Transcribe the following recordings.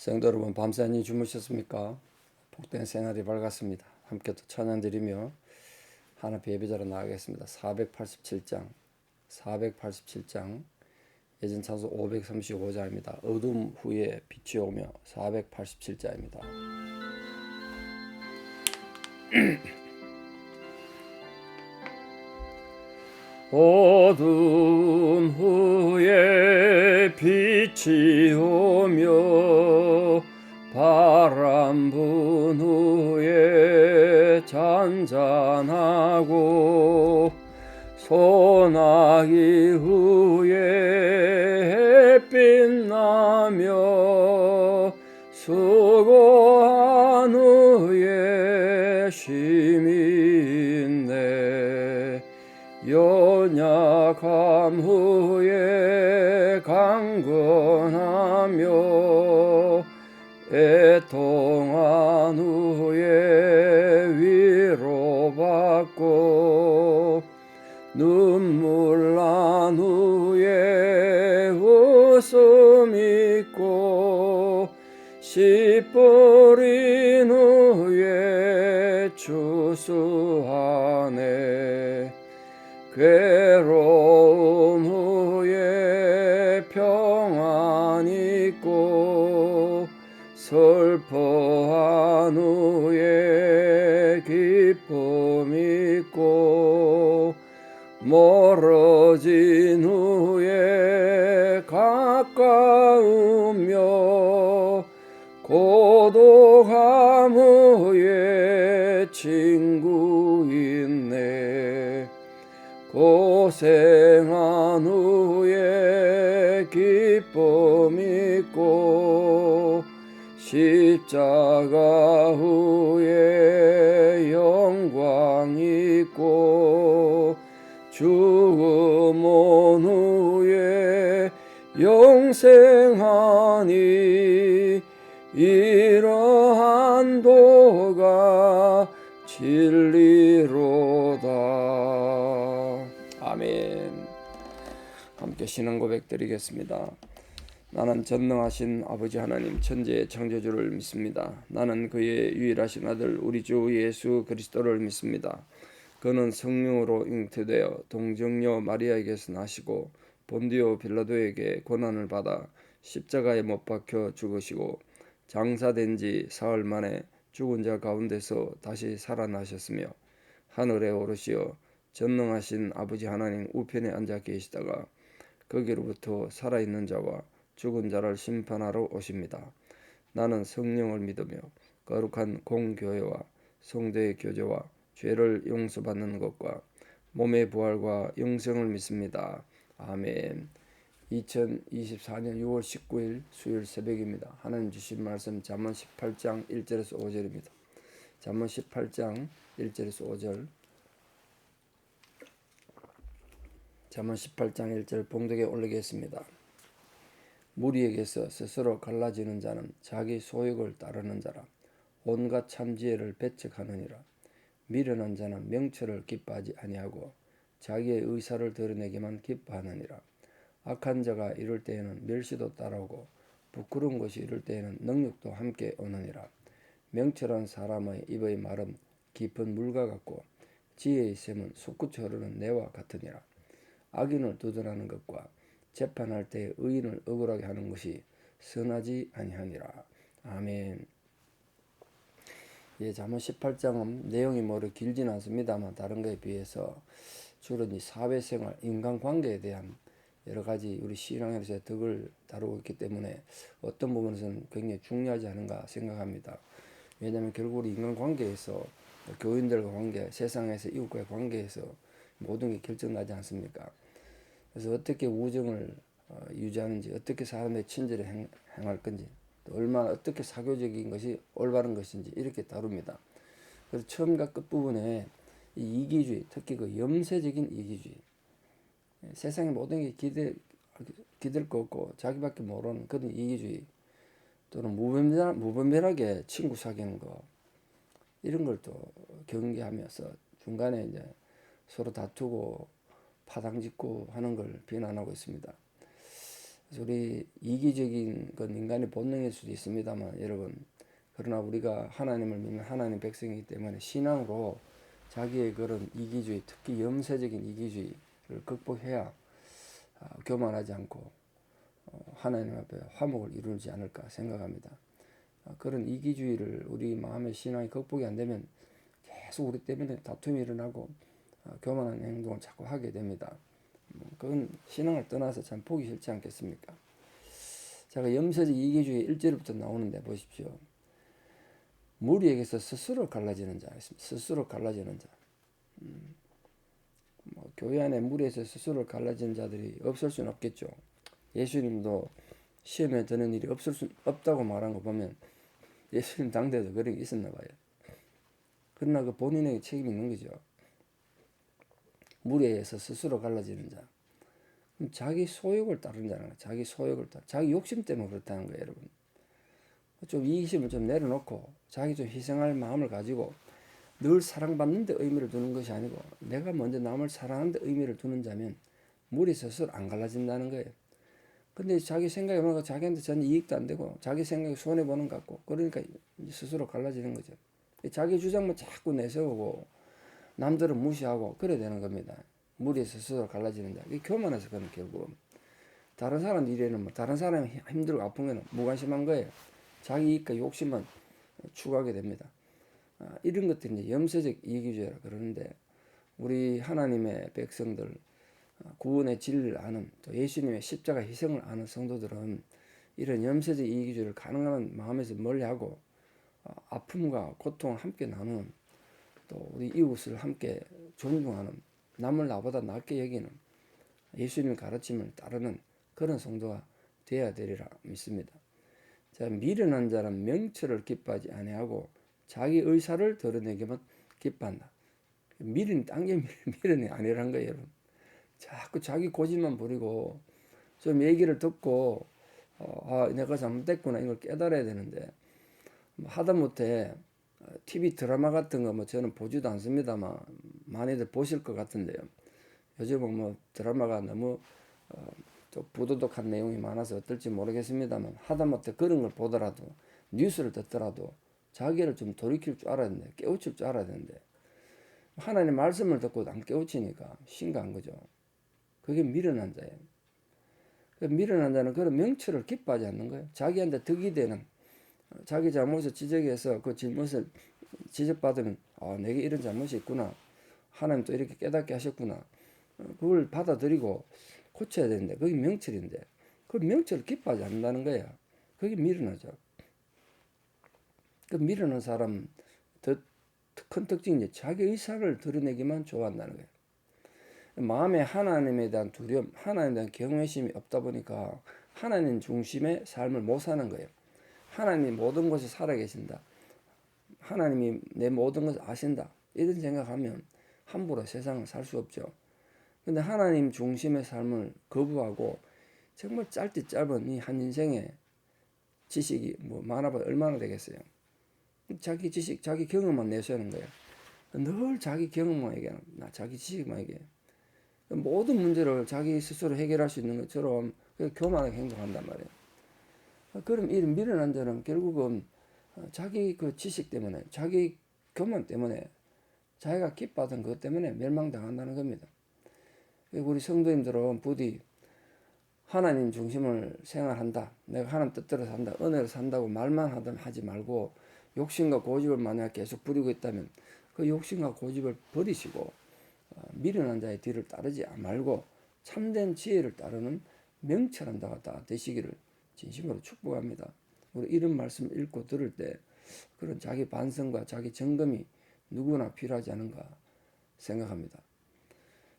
성도 여러분, 밤새 안녕히 주무셨습니까? 복된 새날이 밝았습니다. 함께 또 찬양 드리며 하나 예배자로 나가겠습니다. 487장 예전 찬송 535자입니다. 어둠 후에 빛이 오며 487자입니다. 어둠 후에 빛이 오며 바람 분 후에 잔잔하고 소나기 후에 햇빛 나며 수고한 후에 쉼이 있네. 연약함 후에 강건하며 애통한 후에 위로받고 눈물 난 후에 웃음 있고 씨 뿌린 후에 추수하네. 괴로움 후에 평안 있고 슬퍼한 후에 기쁨 있고 멀어진 후에 가까우며 고독함 후에 친구 있네. 고생한 후에 기쁨 있고 십자가 후에 영광 있고 죽음 온 후에 영생하니 이러한 도가 진리로다. 아멘. 함께 신앙 고백 드리겠습니다. 나는 전능하신 아버지 하나님 천지의 창조주를 믿습니다. 나는 그의 유일하신 아들 우리 주 예수 그리스도를 믿습니다. 그는 성령으로 잉태되어 동정녀 마리아에게서 나시고 본디오 빌라도에게 고난을 받아 십자가에 못 박혀 죽으시고 장사된 지 사흘 만에 죽은 자 가운데서 다시 살아나셨으며 하늘에 오르시어 전능하신 아버지 하나님 우편에 앉아 계시다가 거기로부터 살아있는 자와 죽은 자를 심판하러 오십니다. 나는 성령을 믿으며 거룩한 공교회와 성도의 교제와 죄를 용서받는 것과 몸의 부활과 영생을 믿습니다. 아멘. 2024년 6월 19일 수요일 새벽입니다. 하나님 주신 말씀 잠언 18장 1절에서 5절입니다. 잠언 18장 1절에서 5절. 잠언 18장 1절 봉독에 올리겠습니다. 무리에게서 스스로 갈라지는 자는 자기 소욕을 따르는 자라. 온갖 참지혜를 배척하느니라. 미련한 자는 명철을 기뻐하지 아니하고 자기의 의사를 드러내기만 기뻐하느니라. 악한 자가 이럴 때에는 멸시도 따라오고 부끄러운 것이 이럴 때에는 능력도 함께 오느니라. 명철한 사람의 입의 말은 깊은 물과 같고 지혜의 샘은 솟구쳐 흐르는 내와 같으니라. 악인을 두둔하는 것과 재판할 때 의인을 억울하게 하는 것이 선하지 아니하니라. 아멘. 잠언 18장은 내용이 길진 않습니다만 다른 것에 비해서 주로 이 사회생활, 인간관계에 대한 여러 가지 우리 신앙에서의 덕을 다루고 있기 때문에 어떤 부분에서는 굉장히 중요하지 않은가 생각합니다. 왜냐하면 결국 우리 인간관계에서 교인들과 관계, 세상에서 이웃과의 관계에서 모든 게 결정나지 않습니까? 그래서 어떻게 우정을 유지하는지, 어떻게 사람의 친절에 행할 건지, 또 얼마나 어떻게 사교적인 것이 올바른 것인지 이렇게 다룹니다. 그래서 처음과 끝부분에 이 이기주의, 특히 그 염세적인 이기주의, 세상의 모든 게 기댈 거 없고 자기밖에 모르는 그런 이기주의, 또는 무분별하게 친구 사귀는 거, 이런 걸 또 경계하면서 중간에 이제 서로 다투고 파당짓고 하는 걸 비난하고 있습니다. 그래서 우리 이기적인 건 인간의 본능일 수도 있습니다만 여러분, 그러나 우리가 하나님을 믿는 하나님 백성이기 때문에 신앙으로 자기의 그런 이기주의, 특히 염세적인 이기주의를 극복해야 교만하지 않고 하나님 앞에 화목을 이루지 않을까 생각합니다. 그런 이기주의를 우리 마음의 신앙이 극복이 안 되면 계속 우리 때문에 다툼이 일어나고 교만한 행동을 자꾸 하게 됩니다. 그건 신앙을 떠나서 참 보기 싫지 않겠습니까? 제가 염세적 이기주의 1절부터 나오는데 보십시오. 무리에게서 스스로 갈라지는 자 있습니다. 스스로 갈라지는 자. 교회 안에 무리에서 스스로 갈라지는 자들이 없을 수는 없겠죠. 예수님도 시험에 드는 일이 없을 수 없다고 말한 거 보면 예수님 당대도 그런 게 있었나 봐요. 그러나 그 본인에게 책임이 있는 거죠. 무리에서 스스로 갈라지는 자. 그럼 자기 소욕을 따르는 자는 거예요. 자기 소욕을 따르, 자기 욕심 때문에 그렇다는 거예요, 여러분. 좀 이기심을 좀 내려놓고 자기 좀 희생할 마음을 가지고 늘 사랑받는 데 의미를 두는 것이 아니고 내가 먼저 남을 사랑하는 데 의미를 두는 자면 무리 스스로 안 갈라진다는 거예요. 근데 자기 생각이 뭔가 자기한테 전혀 이익도 안 되고 자기 생각이 손해보는 것 같고 그러니까 스스로 갈라지는 거죠. 자기 주장만 자꾸 내세우고 남들은 무시하고 그래야 되는 겁니다. 무리 스스로 갈라지는 자. 이게 교만해서 그런 결국 다른 사람 일에는 다른 사람이 힘들고 아픈 거는 무관심한 거예요. 자기 이익과 욕심만 추구하게 됩니다. 이런 것들이 이제 염세적 이기주의라 그러는데 우리 하나님의 백성들 구원의 진리를 아는 또 예수님의 십자가 희생을 아는 성도들은 이런 염세적 이기주의를 가능한 마음에서 멀리하고 아픔과 고통을 함께 나누는 또 우리 이웃을 함께 존중하는 남을 나보다 낫게 여기는 예수님의 가르침을 따르는 그런 성도가 되어야 되리라 믿습니다. 자, 미련한 자는 명철을 기뻐하지 아니하고 자기 의사를 드러내기만 기뻐한다. 미련이 딴 게 미련이 아니란 거예요, 여러분. 자꾸 자기 고집만 부리고 좀 얘기를 듣고 내가 잘못됐구나 이걸 깨달아야 되는데 하다못해 TV 드라마 같은 거 뭐 저는 보지도 않습니다만 많이들 보실 것 같은데요. 요즘은 뭐 드라마가 너무 또 부도덕한 내용이 많아서 어떨지 모르겠습니다만 하다못해 그런 걸 보더라도 뉴스를 듣더라도 자기를 좀 돌이킬 줄 알아야 되는데 깨우칠 줄 알아야 되는데 하나님 말씀을 듣고도 안 깨우치니까 심각한 거죠. 그게 미련한 자예요. 미련한 자는 그런 명철을 기뻐하지 않는 거예요. 자기한테 득이 되는 자기 잘못을 지적해서 그 잘못을 지적받으면 내게 이런 잘못이 있구나. 하나님 또 이렇게 깨닫게 하셨구나. 그걸 받아들이고 고쳐야 되는데 그게 명철인데 그 명철을 기뻐하지 않는다는 거야. 그게 미련하죠. 그 미련한 사람 더 큰 특징이 자기 의사를 드러내기만 좋아한다는 거예요. 마음에 하나님에 대한 두려움, 하나님에 대한 경외심이 없다 보니까 하나님 중심의 삶을 못 사는 거예요. 하나님이 모든 것을 살아계신다. 하나님이 내 모든 것을 아신다. 이런 생각하면 함부로 세상을 살 수 없죠. 근데 하나님 중심의 삶을 거부하고 정말 짧디 짧은 이 한 인생의 지식이 뭐 많아봐야 얼마나 되겠어요. 자기 지식, 자기 경험만 내세우는 거예요. 늘 자기 경험만 얘기하는, 자기 지식만 얘기해요. 모든 문제를 자기 스스로 해결할 수 있는 것처럼 교만하게 행동한단 말이에요. 그럼 이런 미련한 자는 결국은 자기 그 지식 때문에, 자기 교만 때문에, 자기가 기뻐하던 그것 때문에 멸망당한다는 겁니다. 우리 성도님들은 부디 하나님 중심을 생활한다. 내가 하나님 뜻대로 산다. 은혜로 산다고 말만 하지 말고 욕심과 고집을 만약 계속 부리고 있다면 그 욕심과 고집을 버리시고 미련한 자의 뒤를 따르지 말고 참된 지혜를 따르는 명철한 자가 다 되시기를 진심으로 축복합니다. 우리 이런 말씀 읽고 들을 때 그런 자기 반성과 자기 점검이 누구나 필요하지 않은가 생각합니다.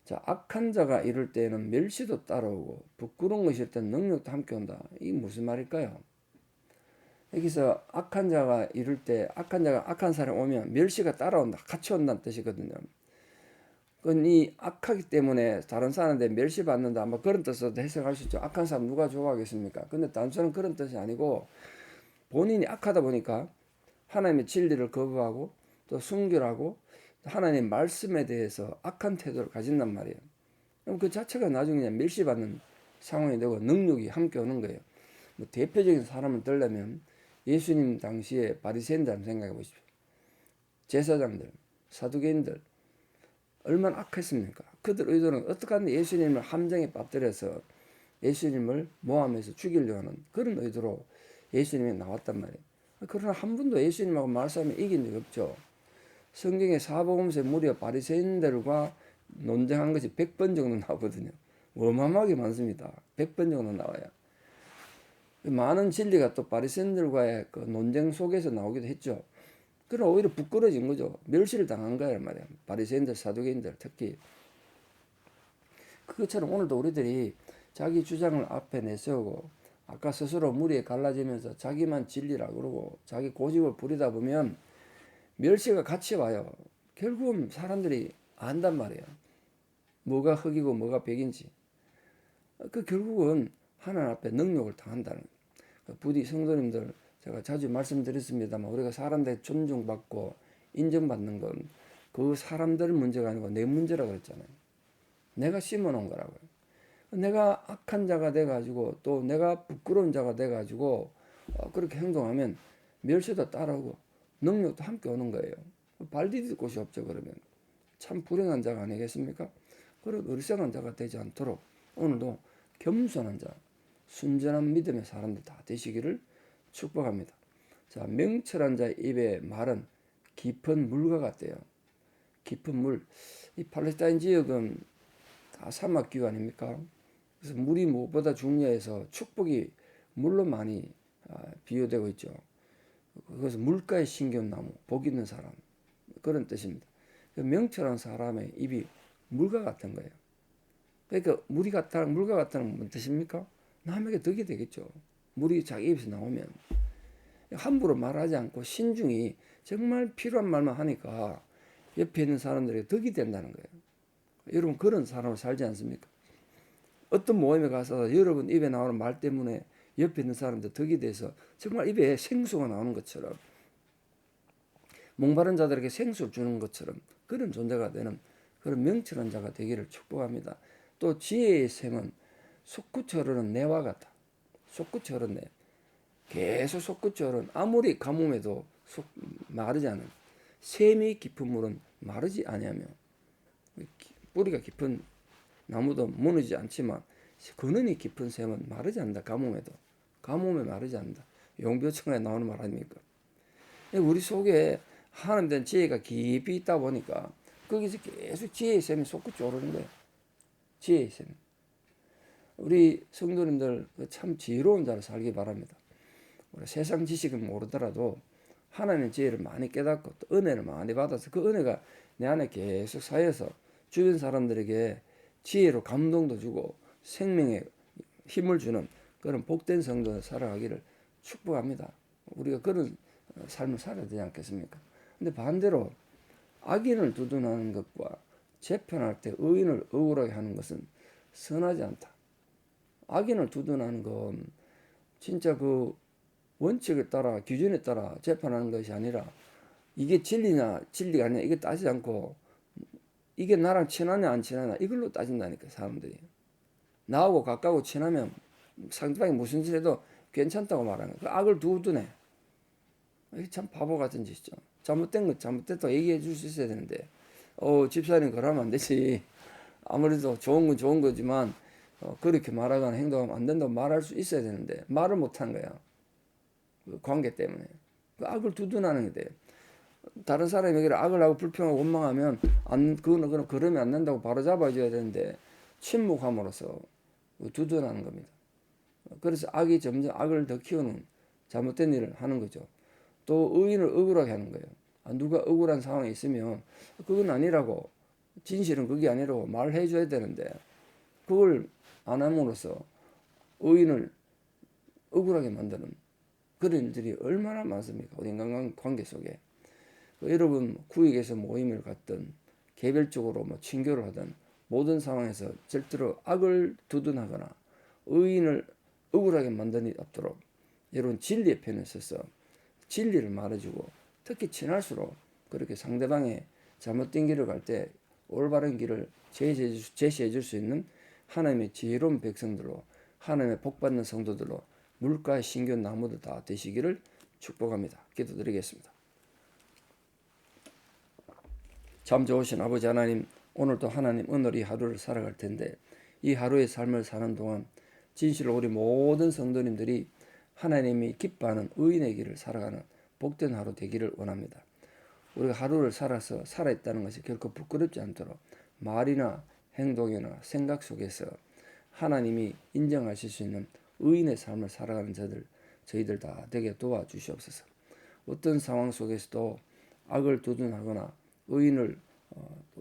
자, 악한 자가 이럴 때는 멸시도 따라오고 부끄러운 것일 땐 능력도 함께 온다. 이게 무슨 말일까요? 여기서 악한 자가 이럴 때 악한 자가 악한 사람이 오면 멸시가 따라온다. 같이 온다는 뜻이거든요. 그건 이 악하기 때문에 다른 사람한테 멸시받는다. 아마 그런 뜻으로 해석할 수 있죠. 악한 사람 누가 좋아하겠습니까? 근데 단순한 그런 뜻이 아니고 본인이 악하다 보니까 하나님의 진리를 거부하고 또 순결하고 하나님의 말씀에 대해서 악한 태도를 가진단 말이에요. 그럼 그 자체가 나중에 멸시받는 상황이 되고 능력이 함께 오는 거예요. 뭐 대표적인 사람을 들려면 예수님 당시에 바리새인들 한번 생각해 보십시오. 제사장들, 사두개인들 얼마나 악했습니까? 그들 의도는 어떻게 하면 예수님을 함정에 빠뜨려서 예수님을 모함해서 죽이려고 하는 그런 의도로 예수님이 나왔단 말이에요. 그러나 한 번도 예수님하고 말싸움에 이긴 적이 없죠. 성경에 사복음서에 무려 바리새인들과 논쟁한 것이 100번 정도 나오거든요. 어마어마하게 많습니다. 100번 정도 나와요. 많은 진리가 또 바리새인들과의 그 논쟁 속에서 나오기도 했죠. 그러나 오히려 부끄러진 거죠. 멸시를 당한 거란 말이야. 바리새인들, 사두개인들 특히. 그것처럼 오늘도 우리들이 자기 주장을 앞에 내세우고 아까 스스로 무리에 갈라지면서 자기만 진리라 그러고 자기 고집을 부리다 보면 멸시가 같이 와요. 결국은 사람들이 안단 말이에요. 뭐가 흙이고 뭐가 백인지. 그 결국은 하나님 앞에 능력을 당한다는 거예요. 부디 성도님들 제가 자주 말씀드렸습니다만 우리가 사람들에 존중받고 인정받는 건 그 사람들 문제가 아니고 내 문제라고 그랬잖아요. 내가 심어놓은 거라고요. 내가 악한 자가 돼가지고 또 내가 부끄러운 자가 돼가지고 그렇게 행동하면 멸시도 따라오고 능력도 함께 오는 거예요. 발 디딜 곳이 없죠. 그러면 참 불행한 자가 아니겠습니까? 그런 어리석은 자가 되지 않도록 오늘도 겸손한 자, 순전한 믿음의 사람들 다 되시기를 축복합니다. 자, 명철한 자의 입의 말은 깊은 물과 같대요. 깊은 물. 이 팔레스타인 지역은 다 사막기후 아닙니까? 그래서 물이 무엇보다 중요해서 축복이 물로 많이 비유되고 있죠. 그것은 물가에 심겨온 나무, 복 있는 사람 그런 뜻입니다. 명철한 사람의 입이 물과 같은 거예요. 그러니까 물과 같다는 무슨 뜻입니까? 남에게 덕이 되겠죠. 물이 자기 입에서 나오면 함부로 말하지 않고 신중히 정말 필요한 말만 하니까 옆에 있는 사람들에게 덕이 된다는 거예요. 여러분 그런 사람으로 살지 않습니까? 어떤 모임에 가서 여러분 입에 나오는 말 때문에 옆에 있는 사람들 덕이 돼서 정말 입에 생수가 나오는 것처럼 목마른 자들에게 생수를 주는 것처럼 그런 존재가 되는 그런 명철한 자가 되기를 축복합니다. 또 지혜의 샘은 솟구쳐 흐르는 내와 같다. 솟구쳐 흐르는 내. 계속 솟구쳐 흐르는 아무리 가뭄에도 마르지 않은 샘이 깊은 물은 마르지 아니하며 뿌리가 깊은 나무도 무너지지 않지만 근원이 깊은 샘은 마르지 않는다. 가뭄에 마르지 않는다. 용비어청에 나오는 말 아닙니까? 우리 속에 하나님 된 지혜가 깊이 있다 보니까 거기서 계속 지혜의 샘이 솟구쳐 오르는 거예요. 지혜의 샘. 우리 성도님들 참 지혜로운 자로 살기 바랍니다. 우리 세상 지식은 모르더라도 하나님의 지혜를 많이 깨닫고 또 은혜를 많이 받아서 그 은혜가 내 안에 계속 쌓여서 주변 사람들에게 지혜로 감동도 주고 생명에 힘을 주는 그런 복된 성도로 살아가기를 축복합니다. 우리가 그런 삶을 살아야 되지 않겠습니까? 근데 반대로 악인을 두둔하는 것과 재판할 때 의인을 억울하게 하는 것은 선하지 않다. 악인을 두둔하는 건 진짜 그 원칙에 따라 기준에 따라 재판하는 것이 아니라 이게 진리냐 진리가 아니냐 이게 따지지 않고 이게 나랑 친하냐 안 친하냐 이걸로 따진다니까 사람들이. 나하고 가까워 친하면 상대방이 무슨 짓 해도 괜찮다고 말하는 거야. 그 악을 두둔해. 이게 참 바보 같은 짓이죠. 잘못된 거 잘못됐다고 얘기해 줄 수 있어야 되는데 집사님 그러면 안 되지. 아무래도 좋은 건 좋은 거지만 그렇게 말하거나 행동하면 안 된다고 말할 수 있어야 되는데 말을 못한 거야. 그 관계 때문에. 그 악을 두둔하는 게 돼요. 다른 사람에게 악을 하고 불평하고 원망하면 그거는 그러면 안 된다고 바로 잡아줘야 되는데 침묵함으로써 두둔하는 겁니다. 그래서 악이 점점 악을 더 키우는 잘못된 일을 하는 거죠. 또 의인을 억울하게 하는 거예요. 누가 억울한 상황에 있으면 그건 아니라고 진실은 그게 아니라고 말해 줘야 되는데 그걸 안 함으로써 의인을 억울하게 만드는 그런 일들이 얼마나 많습니까? 우리 인간관계 속에. 여러분 구역에서 모임을 갖든 개별적으로 뭐 친교를 하든 모든 상황에서 절대로 악을 두둔하거나 의인을 억울하게 만드는 일 없도록 여러분 진리의 편에 서서 진리를 말해주고 특히 친할수록 그렇게 상대방의 잘못된 길을 갈 때 올바른 길을 제시해 줄 수 있는 하나님의 지혜로운 백성들로 하나님의 복받는 성도들로 물과 신기한 나무도 다 되시기를 축복합니다. 기도드리겠습니다. 참 좋으신 아버지 하나님, 오늘도 하나님 오늘 이 하루를 살아갈 텐데 이 하루의 삶을 사는 동안 진실로 우리 모든 성도님들이 하나님이 기뻐하는 의인의 길을 살아가는 복된 하루 되기를 원합니다. 우리가 하루를 살아있다는 것이 결코 부끄럽지 않도록 말이나 행동이나 생각 속에서 하나님이 인정하실 수 있는 의인의 삶을 살아가는 저희들 다 되게 도와주시옵소서. 어떤 상황 속에서도 악을 두둔하거나 의인을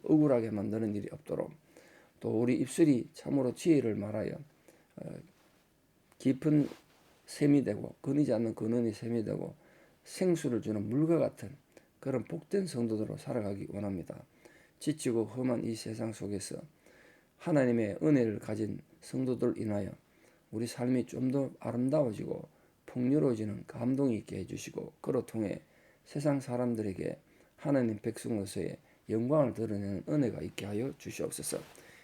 억울하게 만드는 일이 없도록, 또 우리 입술이 참으로 지혜를 말하여 깊은 샘이 되고 끊이지 않는 근원이 샘이 되고 생수를 주는 물과 같은 그런 복된 성도들로 살아가기 원합니다. 지치고 험한 이 세상 속에서 하나님의 은혜를 가진 성도들 인하여 우리 삶이 좀 더 아름다워지고 풍요로워지는 감동이 있게 해주시고, 그로 통해 세상 사람들에게 하나님 백성으로서의 영광을 드러내는 은혜가 있게 하여 주시옵소서.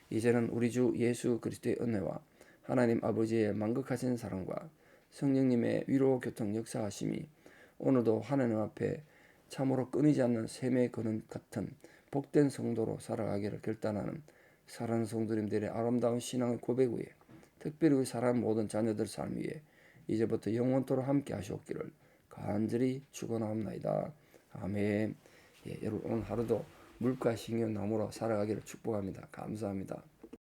이제는 우리 주 예수 그리스도의 은혜와 하나님 아버지의 만극하신 사랑과 성령님의 위로 교통 역사하심이 오늘도 하나님 앞에 참으로 끊이지 않는 샘의 근원 같은 복된 성도로 살아가기를 결단하는 사랑하는 성도님들의 아름다운 신앙의 고백 위에, 특별히 우리 사랑하는 모든 자녀들 삶 위에 이제부터 영원토록 함께 하시옵기를 간절히 축원하옵나이다. 아멘. 여러분 오늘 하루도 물과 신기한 나무로 살아가기를 축복합니다. 감사합니다.